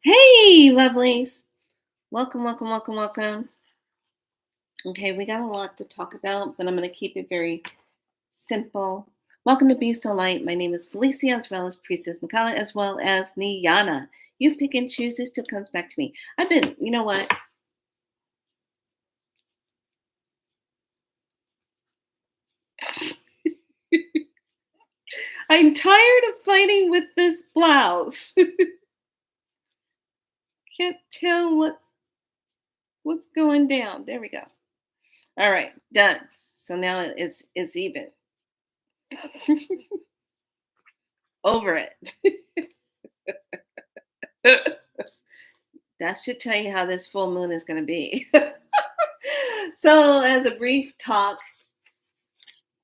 Hey, lovelies. Welcome, welcome, welcome, welcome. Okay, we got a lot to talk about, but I'm going to keep it very simple. Welcome to Be So Light. My name is Felicia, as well as Priestess Makala, as well as Niana. You pick and choose. It still comes back to me. You know what? I'm tired of fighting with this blouse. Can't tell what's going down. There we go. All right, done. So now it's even. Over it. That should tell you how this full moon is going to be. So, as a brief talk,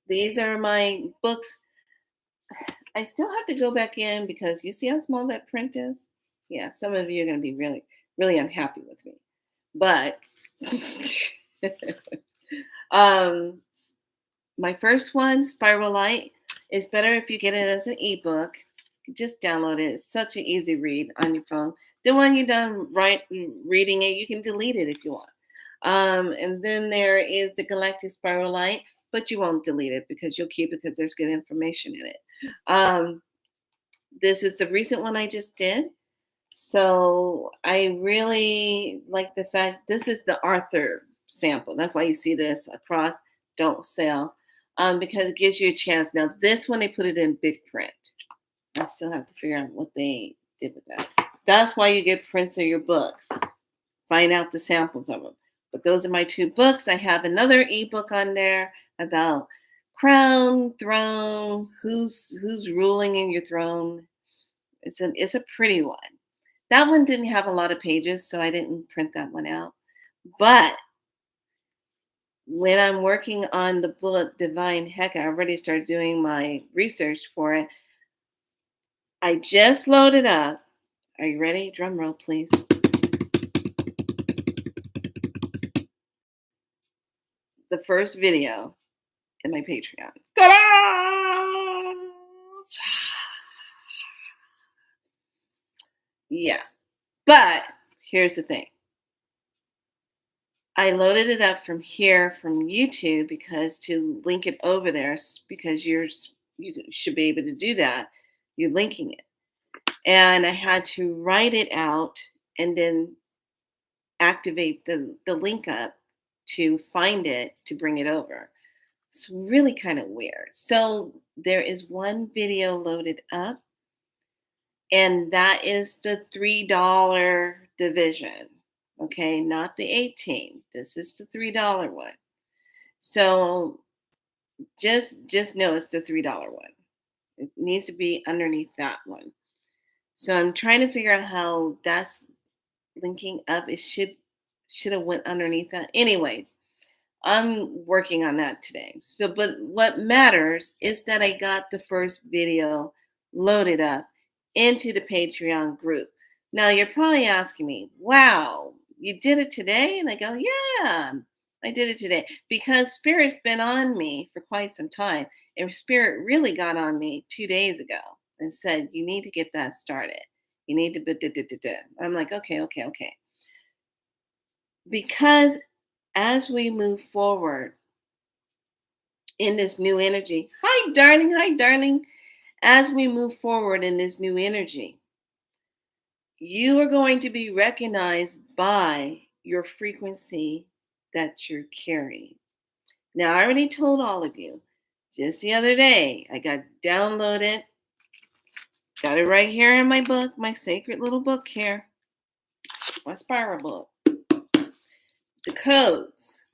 these are my books. I still have to go back in because you see how small that print is? Yeah, some of you are going to be really, really unhappy with me. But um, my first one, Spiral Light, is better if you get it as an ebook. Just download it. It's such an easy read on your phone. Then when you're done reading it, you can delete it if you want. And then there is the Galactic Spiral Light, but you won't delete it because you'll keep it because there's good information in it. Um, this is the recent one I just did. So I really like the fact this is the Arthur sample. That's why you see this across Don't Sell, because it gives you a chance. Now, this one, they put it in big print. I still have to figure out what they did with that. That's why you get prints of your books. Find out the samples of them. But those are my two books. I have another ebook on there about crown, throne, who's ruling in your throne. It's a pretty one. That one didn't have a lot of pages, so I didn't print that one out. But when I'm working on the book Divine Heck, I already started doing my research for it. I just loaded up. Are you ready? Drum roll, please. The first video in my Patreon. Ta-da! Yeah. But here's the thing. I loaded it up from here from YouTube because to link it over there because you should be able to do that. You're linking it. And I had to write it out and then activate the link up to find it to bring it over. It's really kind of weird. So there is one video loaded up, and that is the $3 division. Okay, not the 18. This is the $3 one. So just know it's the $3 one. It needs to be underneath that one. So I'm trying to figure out how that's linking up. It should have went underneath that. Anyway, I'm working on that today. So, but what matters is that I got the first video loaded up into the Patreon group. Now, you're probably asking me, wow, you did it today? And I go, yeah, I did it today because Spirit's been on me for quite some time. And Spirit really got on me 2 days ago and said, you need to get that started. You need to. I'm like, okay, okay, okay. Because as we move forward in this new energy, hi, darling. As we move forward in this new energy, you are going to be recognized by your frequency that you're carrying. Now, I already told all of you just the other day, I got downloaded, got it right here in my book, my sacred little book here, my spiral book. The codes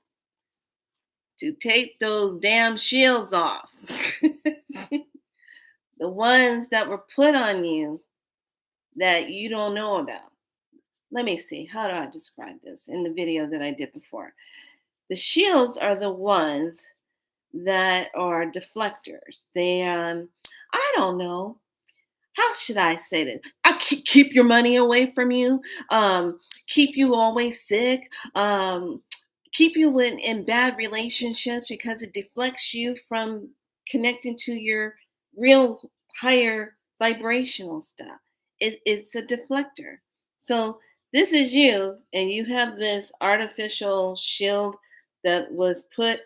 to take those damn shields off. The ones that were put on you that you don't know about. Let me see. How do I describe this in the video that I did before? The shields are the ones that are deflectors. I don't know. How should I say this? I keep your money away from you. Keep you always sick. Keep you in bad relationships because it deflects you from connecting to your real higher vibrational stuff. It's a deflector. So this is you, and you have this artificial shield that was put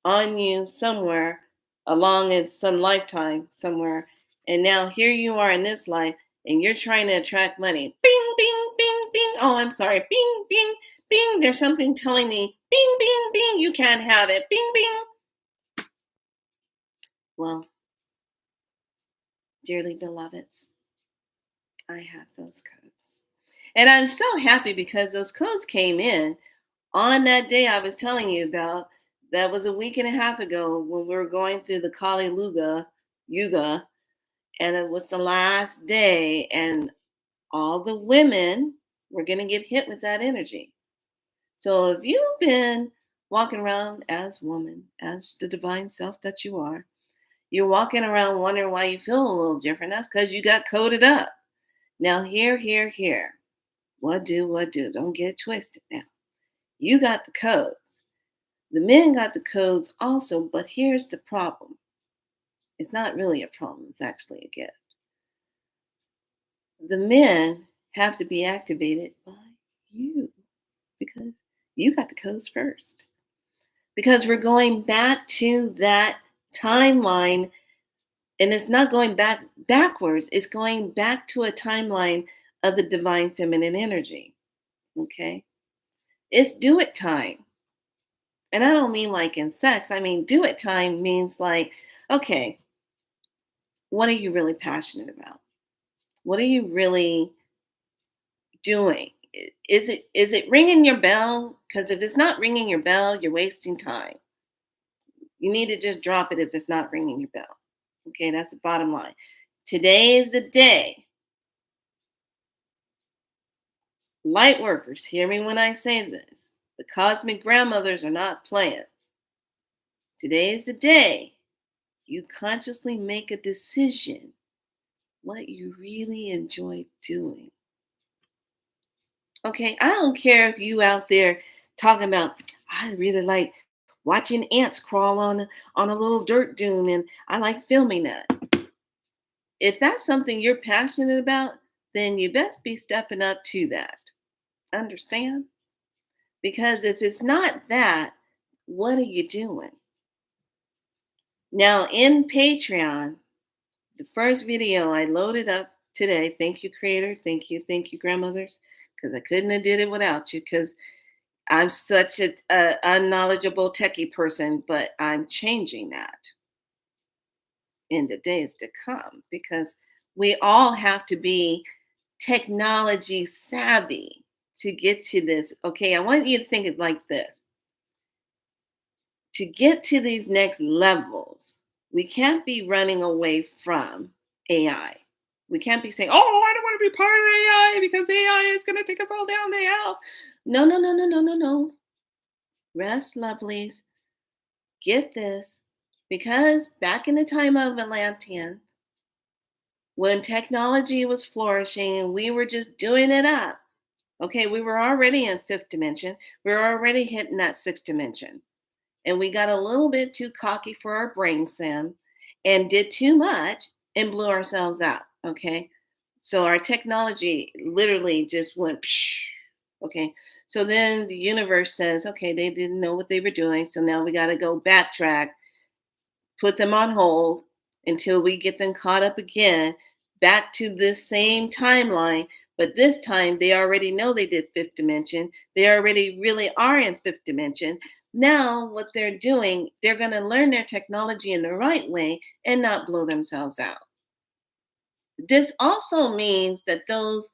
on you somewhere along in some lifetime somewhere. And now here you are in this life and you're trying to attract money. Bing, bing, bing, bing. Oh, I'm sorry. Bing, bing, bing. There's something telling me, bing, bing, bing. You can't have it. Bing, bing. Well, dearly beloveds, I have those codes. And I'm so happy because those codes came in on that day I was telling you about. That was a week and a half ago when we were going through the Kali Yuga, and it was the last day, and all the women were going to get hit with that energy. So if you've been walking around as woman, as the divine self that you are, you're walking around wondering why you feel a little different. That's because you got coded up. Now, here. What do? Don't get it twisted now. You got the codes. The men got the codes also, but here's the problem. It's not really a problem, it's actually a gift. The men have to be activated by you because you got the codes first. Because we're going back to that timeline, and it's not going backwards, it's going back to a timeline of the divine feminine energy. Okay? It's do it time. And I don't mean like in sex. I mean, do it time means like, okay, what are you really passionate about? What are you really doing? Is it ringing your bell? Because if it's not ringing your bell, you're wasting time. You need to just drop it if it's not ringing your bell. Okay, that's the bottom line. Today is the day. Light workers, hear me when I say this. The cosmic grandmothers are not playing. Today is the day you consciously make a decision what you really enjoy doing. Okay, I don't care if you out there talking about, I really like watching ants crawl on a little dirt dune and I like filming that. If that's something you're passionate about, then you best be stepping up to that. Understand? Because if it's not that, what are you doing? Now, in Patreon, the first video I loaded up today, thank you, creator, thank you, grandmothers, because I couldn't have did it without you, because I'm such a unknowledgeable techie person, but I'm changing that in the days to come because we all have to be technology savvy to get to this. Okay, I want you to think it like this. To get to these next levels, we can't be running away from AI. We can't be saying, oh, I don't want to be part of AI because AI is going to take us all down to hell. No, no, no, no, no, no, no. Rest, lovelies. Get this. Because back in the time of Atlantean, when technology was flourishing and we were just doing it up, okay, we were already in fifth dimension. We were already hitting that sixth dimension. And we got a little bit too cocky for our brain sim and did too much and blew ourselves out. Okay. So our technology literally just went, psh, okay. So then the universe says, okay, they didn't know what they were doing. So now we got to go backtrack, put them on hold until we get them caught up again back to this same timeline. But this time they already know they did fifth dimension. They already really are in fifth dimension. Now, what they're doing, they're going to learn their technology in the right way and not blow themselves out. This also means that those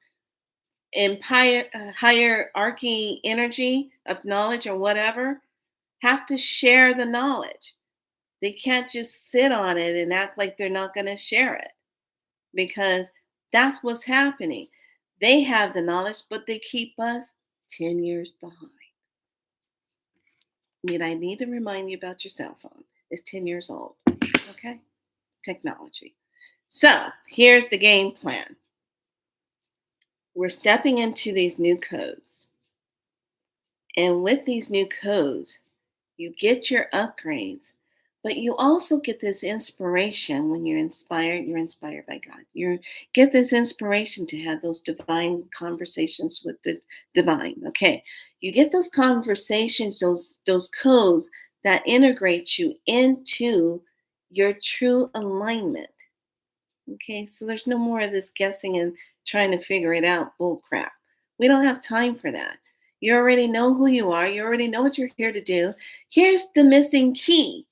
empire hierarchy energy of knowledge or whatever have to share the knowledge. They can't just sit on it and act like they're not going to share it because that's what's happening. They have the knowledge, but they keep us 10 years behind. I need to remind you about your cell phone. It's 10 years old. Okay? Technology. So here's the game plan. We're stepping into these new codes. And with these new codes, you get your upgrades But you also get this inspiration when you're inspired by God. You get this inspiration to have those divine conversations with the divine. Okay. You get those conversations, those codes that integrate you into your true alignment. Okay. So there's no more of this guessing and trying to figure it out bull crap. We don't have time for that. You already know who you are. You already know what you're here to do. Here's the missing key.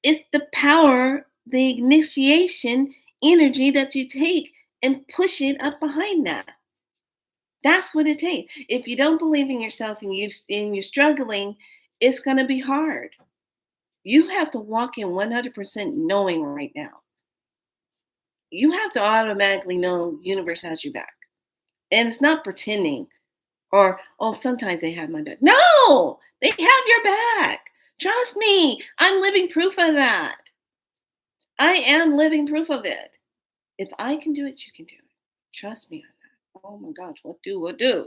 It's the power, the initiation energy that you take and push it up behind that. That's what it takes. If you don't believe in yourself and you're struggling, it's going to be hard. You have to walk in 100% knowing right now. You have to automatically know universe has your back. And it's not pretending or, oh, sometimes they have my back. No, they have your back. Trust me, I'm living proof of that. I am living proof of it. If I can do it, you can do it. Trust me on that. Oh my gosh, what do?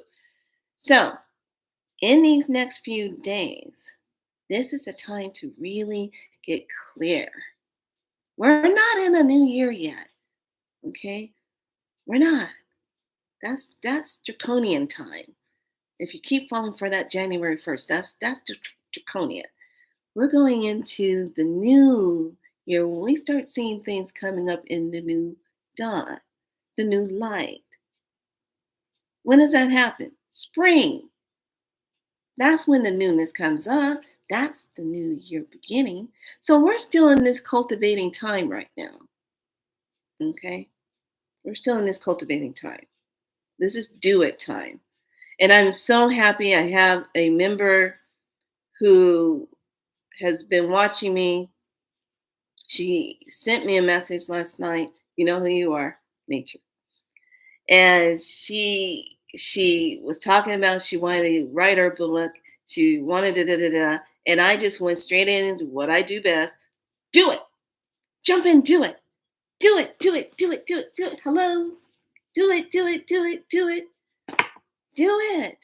So, in these next few days, this is a time to really get clear. We're not in a new year yet, okay? We're not. That's draconian time. If you keep falling for that January 1st, that's draconian. We're going into the new year when we start seeing things coming up in the new dawn, the new light. When does that happen? Spring. That's when the newness comes up. That's the new year beginning. So we're still in this cultivating time right now. Okay? We're still in this cultivating time. This is do it time. And I'm so happy I have a member who has been watching me. She sent me a message last night. You know who you are, Nature. And she was talking about she wanted to write her book. She wanted da. And I just went straight into what I do best. Do it. Jump in, do it. Do it, do it, do it, do it, do it. Hello. Do it, do it, do it, do it. Do it.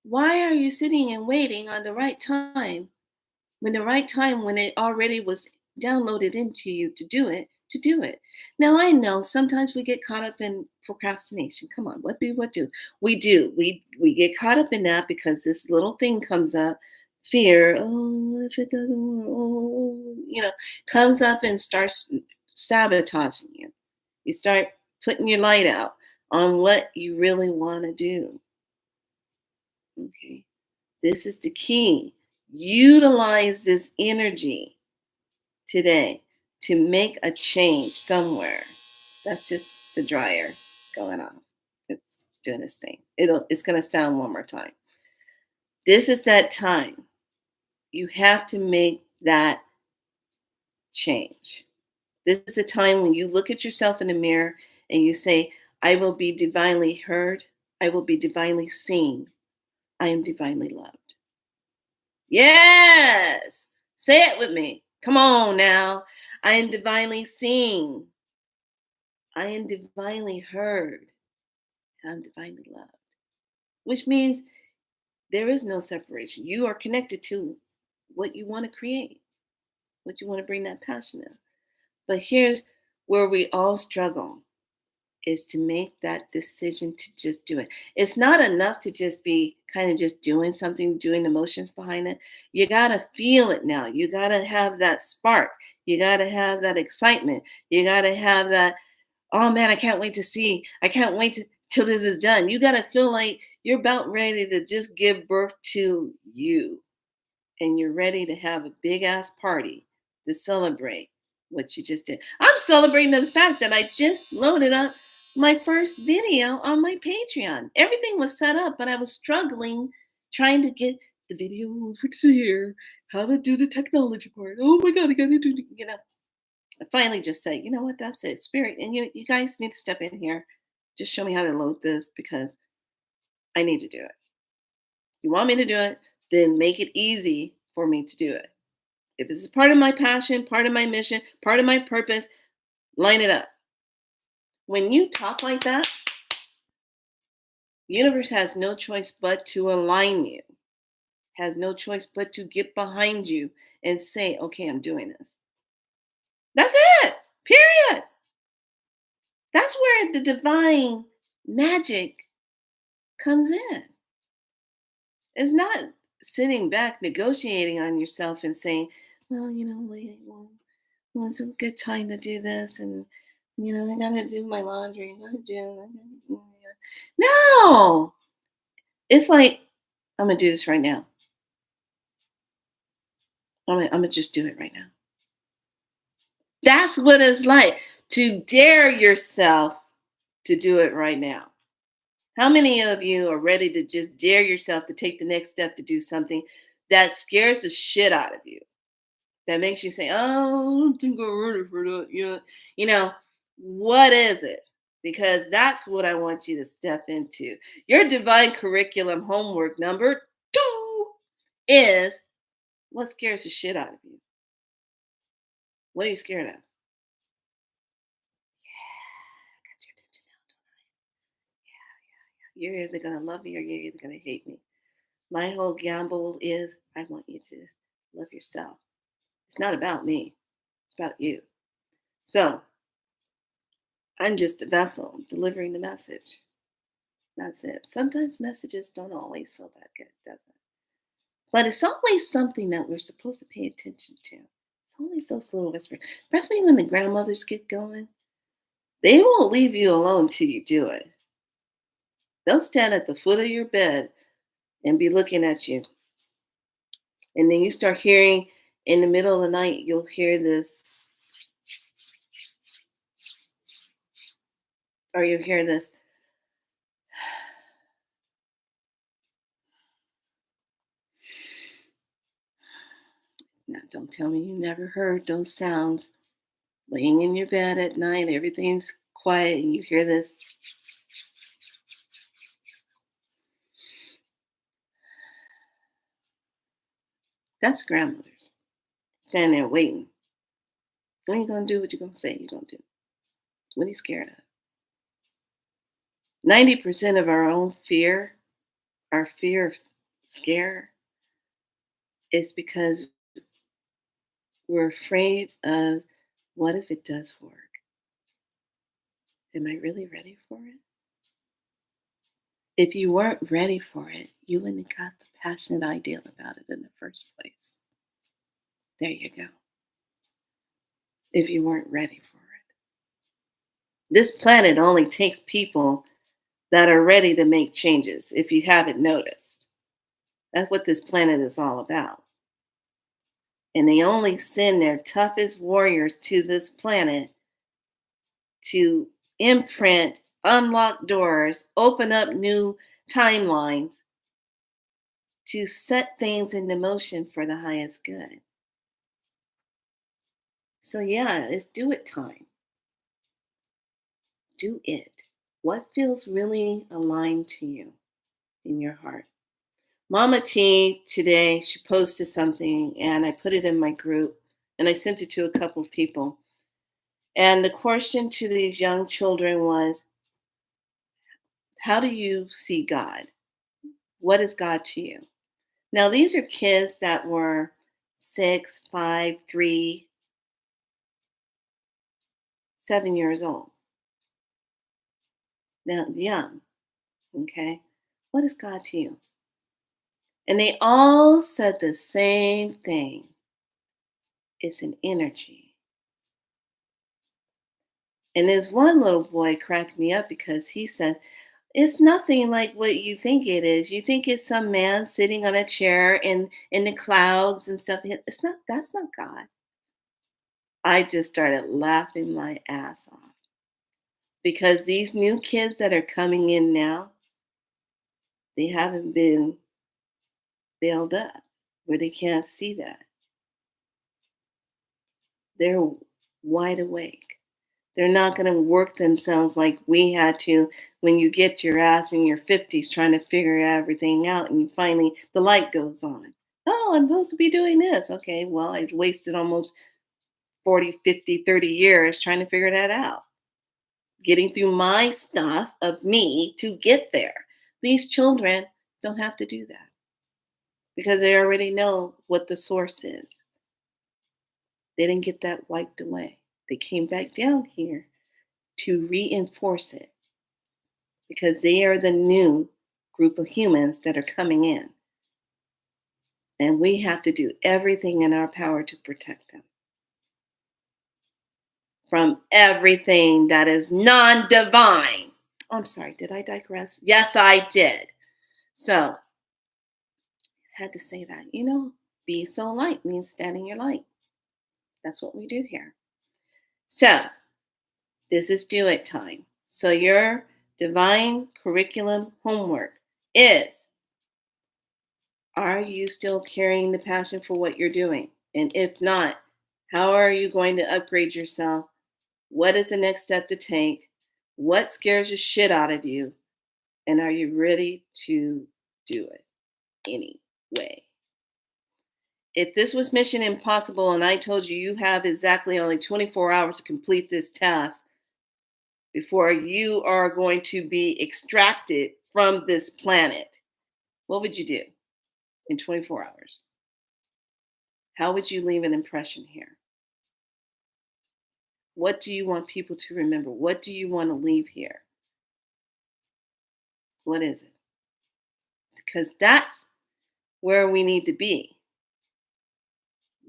Why are you sitting and waiting on the right time when it already was downloaded into you to do it, to do it. Now I know sometimes we get caught up in procrastination. Come on, what do? We do. We get caught up in that because this little thing comes up, fear, oh, if it doesn't work, oh, comes up and starts sabotaging you. You start putting your light out on what you really want to do. Okay. This is the key. Utilize this energy today to make a change somewhere. That's just the dryer going off. It's doing its thing. It's going to sound one more time. This is that time. You have to make that change. This is a time when you look at yourself in the mirror and you say, I will be divinely heard. I will be divinely seen. I am divinely loved. Yes. Say it with me. Come on now. I am divinely seen. I am divinely heard. I'm divinely loved. Which means there is no separation. You are connected to what you want to create, what you want to bring that passion in. But here's where we all struggle is to make that decision to just do it. It's not enough to just be kind of just doing something, doing emotions behind it. You got to feel it now. You got to have that spark. You got to have that excitement. You got to have that, oh man, I can't wait to see. I can't wait till this is done. You got to feel like you're about ready to just give birth to you. And you're ready to have a big ass party to celebrate what you just did. I'm celebrating the fact that I just loaded up my first video on my Patreon. Everything was set up, but I was struggling trying to get the video over to here, how to do the technology part. Oh my God, I gotta do, I finally just said, you know what, that's it. Spirit, and you guys need to step in here. Just show me how to load this because I need to do it. You want me to do it, then make it easy for me to do it. If this is part of my passion, part of my mission, part of my purpose, line it up. When you talk like that, universe has no choice but to align you. has no choice but to get behind you and say, okay, I'm doing this. That's it. Period. That's where the divine magic comes in. It's not sitting back negotiating on yourself and saying, well, well, it's a good time to do this. And, I got to do my laundry. No, it's like, I'm going to do this right now. I'm gonna just do it right now. That's what it's like to dare yourself to do it right now. How many of you are ready to just dare yourself to take the next step to do something that scares the shit out of you? That makes you say, "Oh, I don't think I'm ready for that." What is it? Because that's what I want you to step into. Your divine curriculum homework number 2 is what scares the shit out of you. What are you scared of? You're either gonna love me or you're either gonna hate me. My whole gamble is I want you to love yourself. It's not about me, it's about you. So I'm just a vessel delivering the message. That's it. Sometimes messages don't always feel that good, does it? But it's always something that we're supposed to pay attention to. It's always those little whispers, especially when the grandmothers get going. They won't leave you alone till you do it. They'll stand at the foot of your bed and be looking at you. And then you start hearing in the middle of the night, you'll hear this, or you'll hear this. Now, don't tell me you never heard those sounds. Laying in your bed at night, everything's quiet, and you hear this. That's grandmothers standing there waiting. When are you going to do what you're going to say you're going to do? What are you scared of? 90% of our own fear, our fear of scare, is because we're afraid of what if it does work? Am I really ready for it? If you weren't ready for it, you wouldn't have got the passionate idea about it in the first place. There you go. If you weren't ready for it. This planet only takes people that are ready to make changes, if you haven't noticed. That's what this planet is all about. And they only send their toughest warriors to this planet to imprint, unlock doors, open up new timelines, to set things into motion for the highest good. So, yeah, it's do it time. Do it. What feels really aligned to you in your heart? Mama T today, she posted something and I put it in my group and I sent it to a couple of people. And the question to these young children was, how do you see God? What is God to you? Now, these are kids that were 6, 5, 3, 7 years old. Now, young, okay? What is God to you? And they all said the same thing. It's an energy. And this one little boy cracked me up because he said, it's nothing like what you think it is. You think it's some man sitting on a chair in the clouds and stuff. It's not, that's not God. I just started laughing my ass off because these new kids that are coming in now, they haven't been built up where they can't see that. They're wide awake. They're not going to work themselves like we had to when you get your ass in your 50s trying to figure everything out and finally the light goes on. Oh, I'm supposed to be doing this. Okay, well, I've wasted almost 40, 50, 30 years trying to figure that out. Getting through my stuff of me to get there. These children don't have to do that because they already know what the source is. They didn't get that wiped away. They came back down here to reinforce it because they are the new group of humans that are coming in. And we have to do everything in our power to protect them from everything that is non divine. Oh, I'm sorry, did I digress? Yes, I did. So, had to say that. Be so light means stand in your light. That's what we do here. So, this is do it time. So, your divine curriculum homework is: are you still carrying the passion for what you're doing? And if not, how are you going to upgrade yourself? What is the next step to take? What scares the shit out of you? And are you ready to do it anyway? If this was Mission Impossible and I told you you have exactly only 24 hours to complete this task before you are going to be extracted from this planet, what would you do in 24 hours? How would you leave an impression here? What do you want people to remember? What do you want to leave here? What is it? Because that's where we need to be.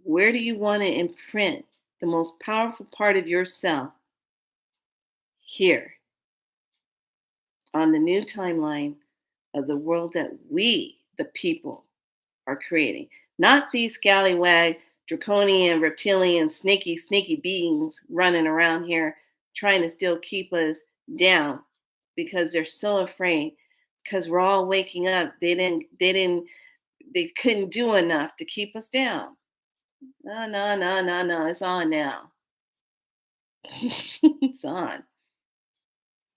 Where do you want to imprint the most powerful part of yourself? Here, on the new timeline of the world that we, the people, are creating. Not these scallywag, draconian, reptilian, sneaky beings running around here trying to still keep us down because they're so afraid because we're all waking up. They couldn't do enough to keep us down. No. It's on now. It's on.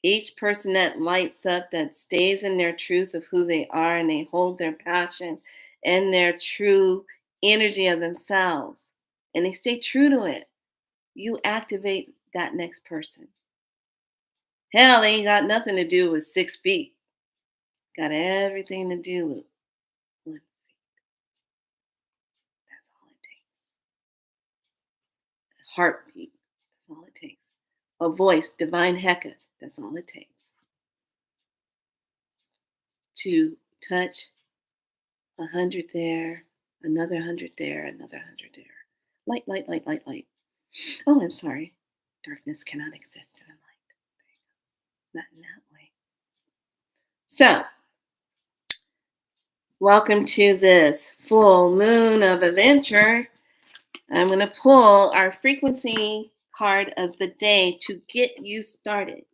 Each person that lights up, that stays in their truth of who they are, and they hold their passion and their true energy of themselves, and they stay true to it, you activate that next person. Hell, they ain't got nothing to do with 6 feet. Got everything to do with 1 feet. That's all it takes. A heartbeat. That's all it takes. A voice, divine Hecate. That's all it takes. To touch 100 there, another 100 there, another 100 there. Light, light, light, light, light. Oh, I'm sorry. Darkness cannot exist in the light. Not in that way. So, welcome to this full moon of adventure. I'm going to pull our frequency card of the day to get you started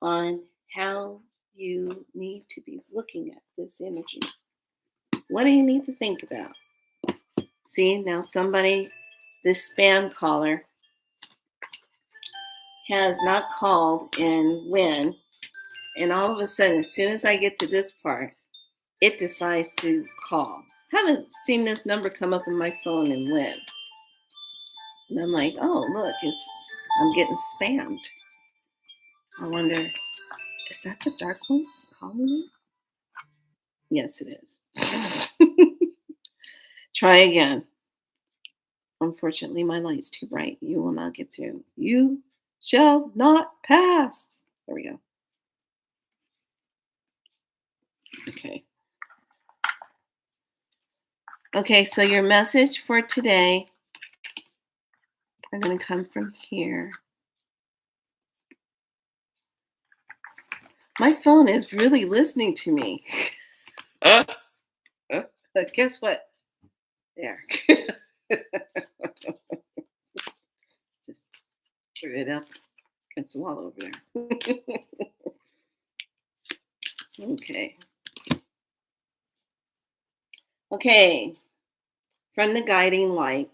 on how you need to be looking at this energy. What do you need to think about? See, now this spam caller has not called in when, and all of a sudden, as soon as I get to this part, it decides to call. Haven't seen this number come up in my phone in when. And I'm like, oh, look, I'm getting spammed. I wonder, is that the dark ones calling me? Yes, it is. Try again. Unfortunately, my light's too bright. You will not get through. You shall not pass. There we go. Okay. Okay, so your message for today are going to come from here. My phone is really listening to me. But guess what? There. Just threw it up against the wall over there. Okay. Okay. From the guiding light,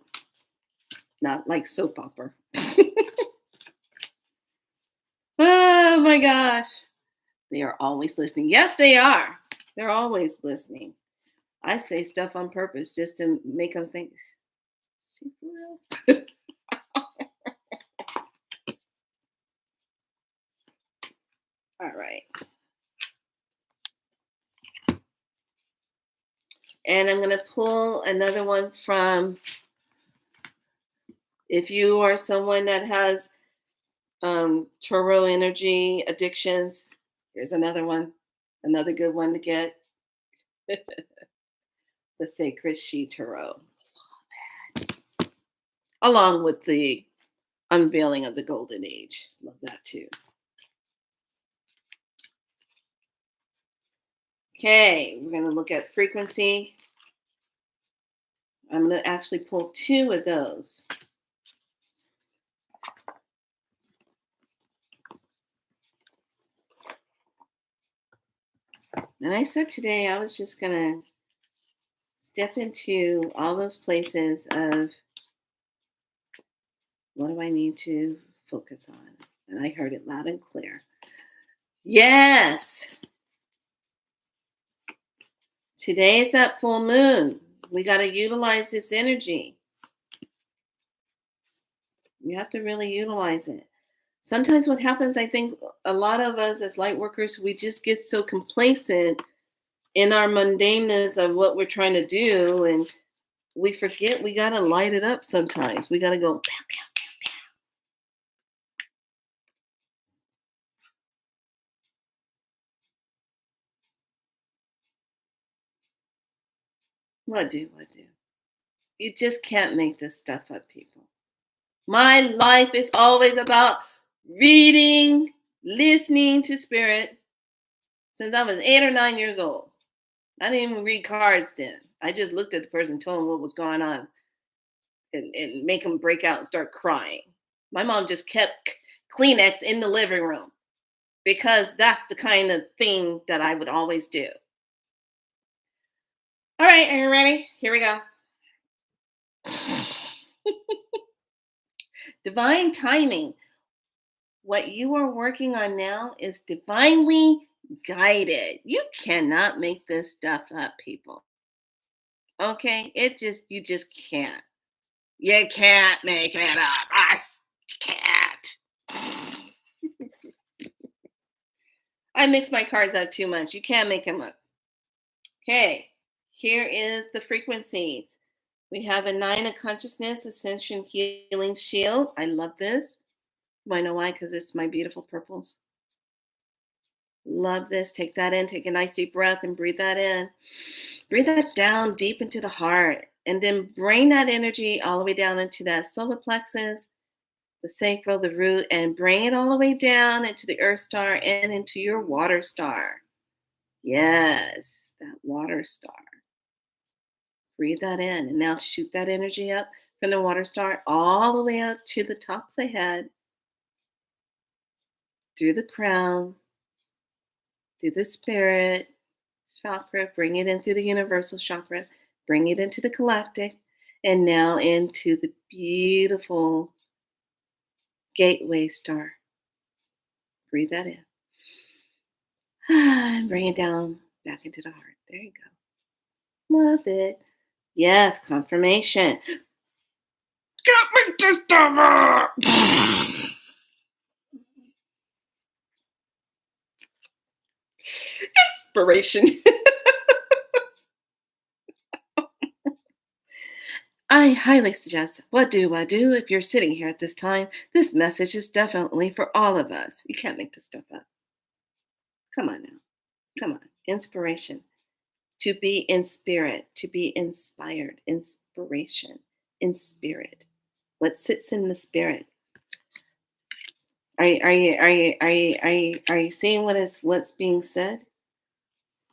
not like soap opera. Oh my gosh. They are always listening. Yes, they are. They're always listening. I say stuff on purpose just to make them think, is she for real? All right. And I'm going to pull another one from, if you are someone that has Toro energy addictions, here's another one, another good one to get. The Sacred She Tarot, along with the unveiling of the Golden Age. Love that too. Okay, we're going to look at frequency. I'm going to actually pull two of those. And I said today I was just going to step into all those places of what do I need to focus on? And I heard it loud and clear. Yes. Today is that full moon. We got to utilize this energy. You have to really utilize it. Sometimes what happens, I think a lot of us as light workers, we just get so complacent in our mundaneness of what we're trying to do, and we forget we got to light it up sometimes. We got to go, pow, pow, pow, pow. What do? You just can't make this stuff up, people. My life is always about reading, listening to spirit since I was 8 or 9 years old. I didn't even read cards then. I just looked at the person, told them what was going on, and make them break out and start crying. My mom just kept Kleenex in the living room because that's the kind of thing that I would always do. All right, are you ready? Here we go. Divine timing. What you are working on now is divinely guided. You cannot make this stuff up, people. Okay? You just can't. You can't make it up. Us can't. I mix my cards up too much. You can't make them up. Okay, here is the frequencies. We have a 9 of consciousness, ascension, healing shield. I love this. I know why, because it's my beautiful purples. Love this. Take that in. Take a nice deep breath and breathe that in. Breathe that down deep into the heart. And then bring that energy all the way down into that solar plexus, the sacral, the root, and bring it all the way down into the earth star and into your water star. Yes, that water star. Breathe that in. And now shoot that energy up from the water star all the way up to the top of the head, through the crown, through the spirit chakra, bring it in through the universal chakra, bring it into the galactic, and now into the beautiful gateway star. Breathe that in. And bring it down back into the heart. There you go. Love it. Yes, confirmation. Get me this stuff. Inspiration. I highly suggest What Do I Do if you're sitting here at this time. This message is definitely for all of us. You can't make this stuff up. Come on now. Come on. Inspiration. To be in spirit, to be inspired. Inspiration. In spirit. What sits in the spirit? Are you seeing what's being said?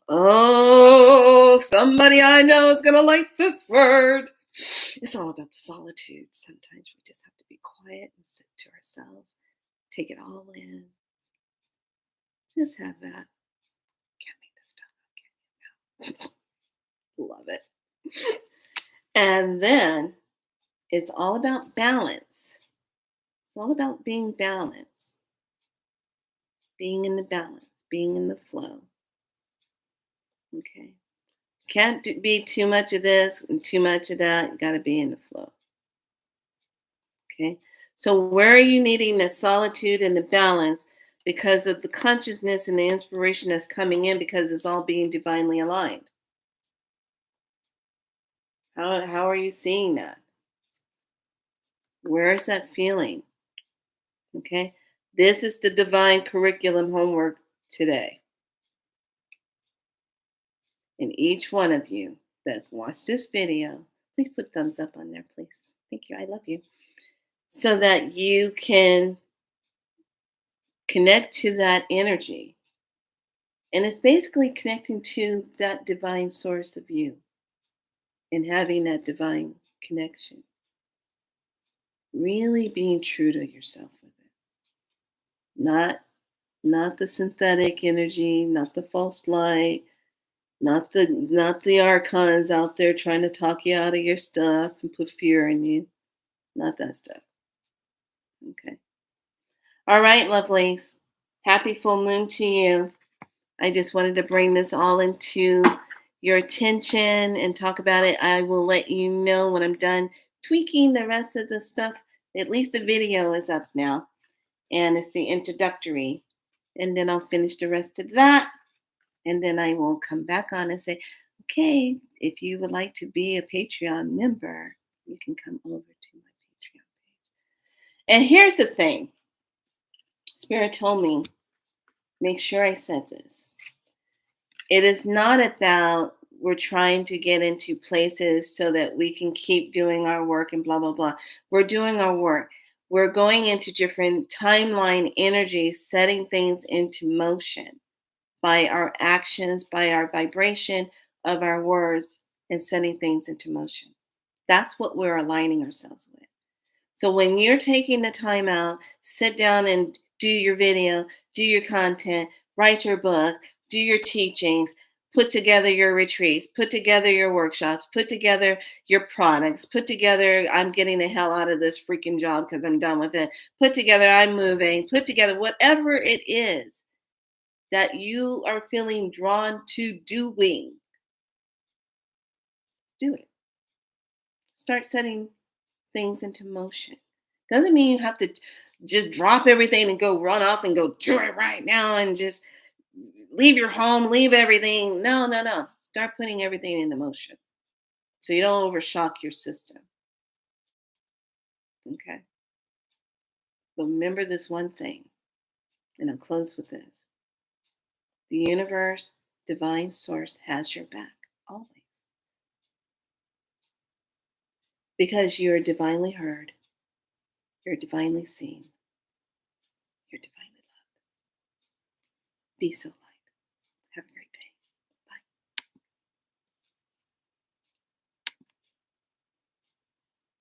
Oh, somebody I know is gonna like this word. It's all about the solitude. Sometimes we just have to be quiet and sit to ourselves, take it all in. Just have that. Can't make this stuff up. Love it. And then it's all about balance. It's all about being balanced, being in the balance, being in the flow. Okay. Can't be too much of this and too much of that. You got to be in the flow. Okay. So, where are you needing the solitude and the balance because of the consciousness and the inspiration that's coming in because it's all being divinely aligned? How are you seeing that? Where is that feeling? Okay. This is the divine curriculum homework today. And each one of you that watch this video, please put thumbs up on there, please. Thank you. I love you. So that you can connect to that energy. And it's basically connecting to that divine source of you and having that divine connection. Really being true to yourself with it. Not the synthetic energy, not the false light, not the archons out there trying to talk you out of your stuff and put fear in you. Not that stuff. Okay. All right, lovelies. Happy full moon to you. I just wanted to bring this all into your attention and talk about it. I will let you know when I'm done tweaking the rest of the stuff. At least the video is up now, and it's the introductory. And then I'll finish the rest of that. And then I will come back on and say, okay, if you would like to be a Patreon member, you can come over to my Patreon page. And here's the thing Spirit told me, make sure I said this. It is not about we're trying to get into places so that we can keep doing our work and blah, blah, blah. We're doing our work. We're going into different timeline energies, setting things into motion by our actions, by our vibration of our words, and setting things into motion. That's what we're aligning ourselves with. So when you're taking the time out, sit down and do your video, do your content, write your book, do your teachings, put together your retreats, put together your workshops, put together your products, put together, I'm getting the hell out of this freaking job because I'm done with it. Put together, I'm moving, put together whatever it is that you are feeling drawn to doing. Do it. Start setting things into motion. Doesn't mean you have to just drop everything and go run off and go do it right now and just leave your home, leave everything. No, no, no. Start putting everything into motion so you don't overshock your system. Okay. But remember this one thing, and I'll close with this. The universe, divine source has your back always. Because you're divinely heard, you're divinely seen, you're divinely loved. Be so.